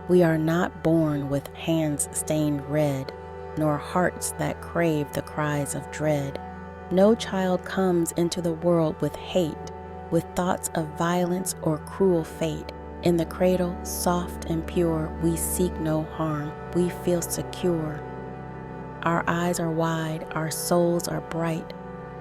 We are not born with hands stained red, nor hearts that crave the cries of dread. No child comes into the world with hate, with thoughts of violence or cruel fate. In the cradle, soft and pure, we seek no harm, we feel secure. Our eyes are wide, our souls are bright.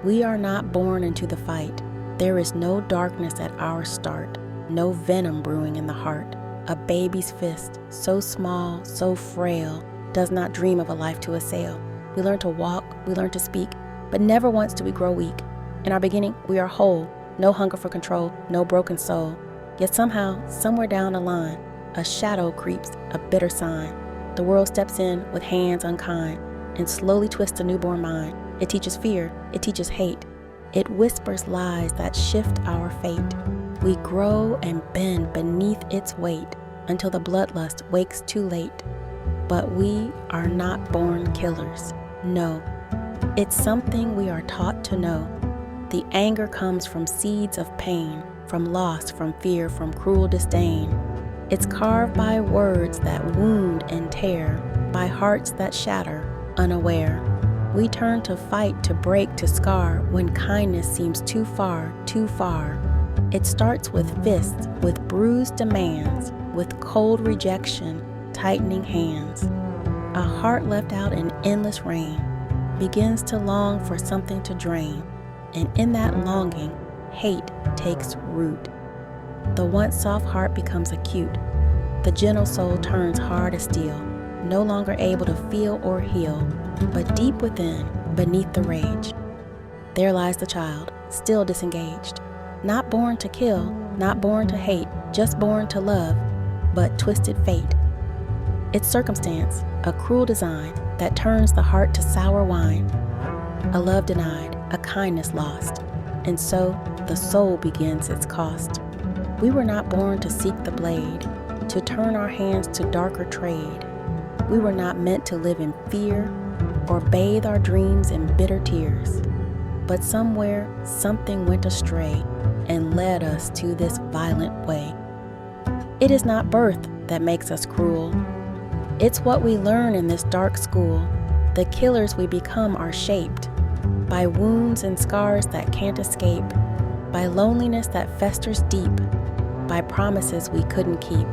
We are not born into the fight. There is no darkness at our start, no venom brewing in the heart. A baby's fist, so small, so frail, does not dream of a life to assail. We learn to walk, we learn to speak, but never once do we grow weak. In our beginning, we are whole, no hunger for control, no broken soul. Yet somehow, somewhere down the line, a shadow creeps, a bitter sign. The world steps in with hands unkind and slowly twists a newborn mind. It teaches fear, it teaches hate. It whispers lies that shift our fate. We grow and bend beneath its weight until the bloodlust wakes too late. But we are not born killers, no. It's something we are taught to know. The anger comes from seeds of pain, from loss, from fear, from cruel disdain. It's carved by words that wound and tear, by hearts that shatter, unaware. We turn to fight, to break, to scar, when kindness seems too far, too far. It starts with fists, with bruised demands, with cold rejection, tightening hands. A heart left out in endless rain begins to long for something to drain, and in that longing, hate takes root. The once soft heart becomes acute. The gentle soul turns hard as steel, no longer able to feel or heal, but deep within, beneath the rage, there lies the child, still disengaged. Not born to kill, not born to hate, just born to love, but twisted fate. It's circumstance, a cruel design that turns the heart to sour wine. A love denied, a kindness lost, and so the soul begins its cost. We were not born to seek the blade, to turn our hands to darker trade. We were not meant to live in fear or bathe our dreams in bitter tears. But somewhere, something went astray and led us to this violent way. It is not birth that makes us cruel. It's what we learn in this dark school. The killers we become are shaped by wounds and scars that can't escape, by loneliness that festers deep, by promises we couldn't keep.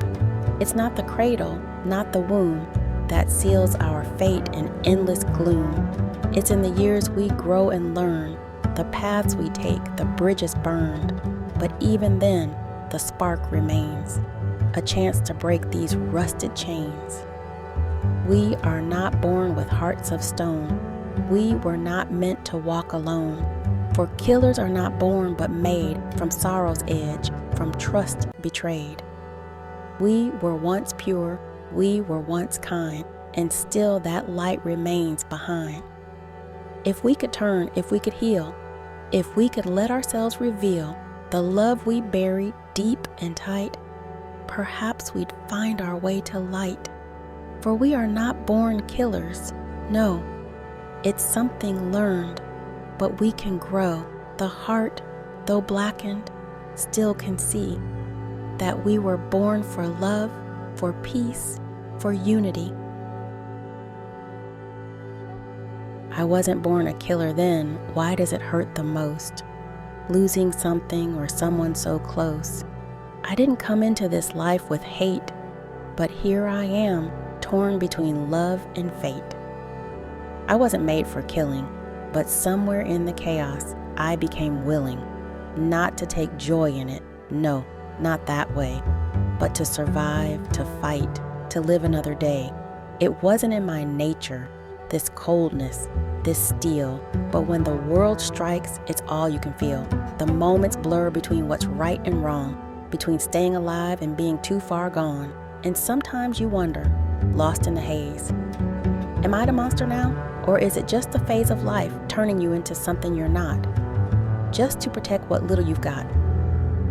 It's not the cradle, not the womb, that seals our fate in endless gloom. It's in the years we grow and learn, the paths we take, the bridges burned. But even then, the spark remains, a chance to break these rusted chains. We are not born with hearts of stone. We were not meant to walk alone. For killers are not born but made from sorrow's edge, from trust betrayed. We were once pure, we were once kind, and still that light remains behind. If we could turn, if we could heal, if we could let ourselves reveal the love we buried deep and tight, perhaps we'd find our way to light. For we are not born killers, no. It's something learned, but we can grow. The heart, though blackened, still can see that we were born for love, for peace, for unity. I wasn't born a killer then. Why does it hurt the most? Losing something or someone so close. I didn't come into this life with hate, but here I am, torn between love and fate. I wasn't made for killing, but somewhere in the chaos, I became willing, not to take joy in it, no, not that way, but to survive, to fight, to live another day. It wasn't in my nature, this coldness, this steel, but when the world strikes, it's all you can feel. The moments blur between what's right and wrong, between staying alive and being too far gone. And sometimes you wonder, lost in the haze, am I the monster now? Or is it just a phase of life turning you into something you're not? Just to protect what little you've got.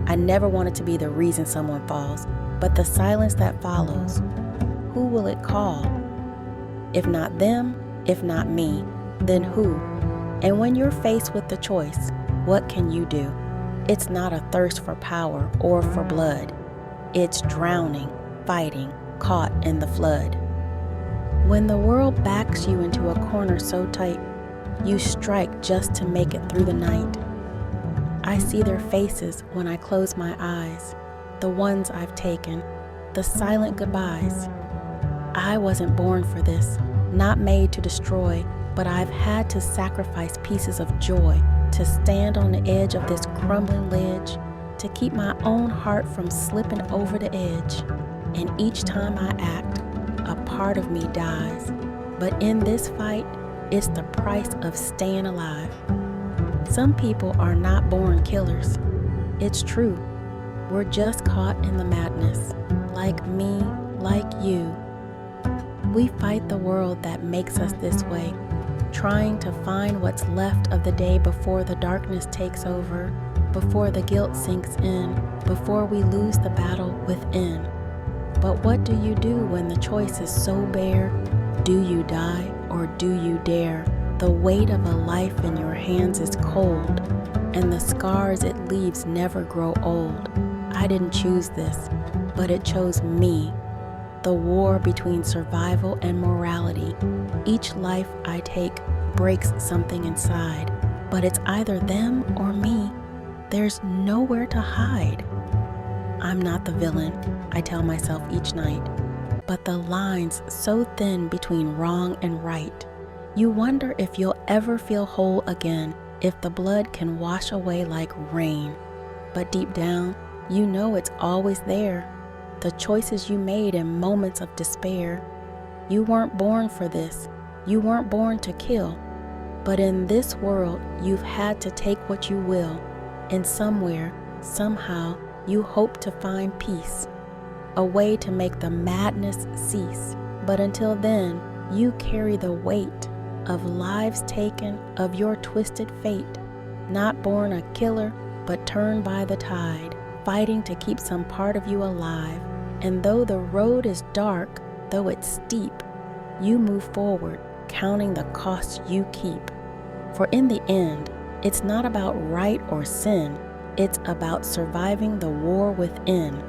I never wanted to be the reason someone falls, but the silence that follows. Who will it call? If not them, if not me, then who? And when you're faced with the choice, what can you do? It's not a thirst for power or for blood. It's drowning, fighting, caught in the flood. When the world backs you into a corner so tight, you strike just to make it through the night. I see their faces when I close my eyes, the ones I've taken, the silent goodbyes. I wasn't born for this, not made to destroy, but I've had to sacrifice pieces of joy to stand on the edge of this crumbling ledge, to keep my own heart from slipping over the edge. And each time I act, a part of me dies. But in this fight, it's the price of staying alive. Some people are not born killers. It's true. We're just caught in the madness, like me, like you. We fight the world that makes us this way, trying to find what's left of the day before the darkness takes over, before the guilt sinks in, before we lose the battle within. But what do you do when the choice is so bare? Do you die or do you dare? The weight of a life in your hands is cold, and the scars it leaves never grow old. I didn't choose this, but it chose me. The war between survival and morality. Each life I take breaks something inside, but it's either them or me. There's nowhere to hide. I'm not the villain, I tell myself each night, but the lines so thin between wrong and right. You wonder if you'll ever feel whole again, if the blood can wash away like rain. But deep down, you know it's always there. The choices you made in moments of despair. You weren't born for this. You weren't born to kill. But in this world, you've had to take what you will. And somewhere, somehow, you hope to find peace. A way to make the madness cease. But until then, you carry the weight of lives taken, of your twisted fate. Not born a killer, but turned by the tide, fighting to keep some part of you alive. And though the road is dark, though it's steep, you move forward, counting the costs you keep. For in the end, it's not about right or sin, it's about surviving the war within.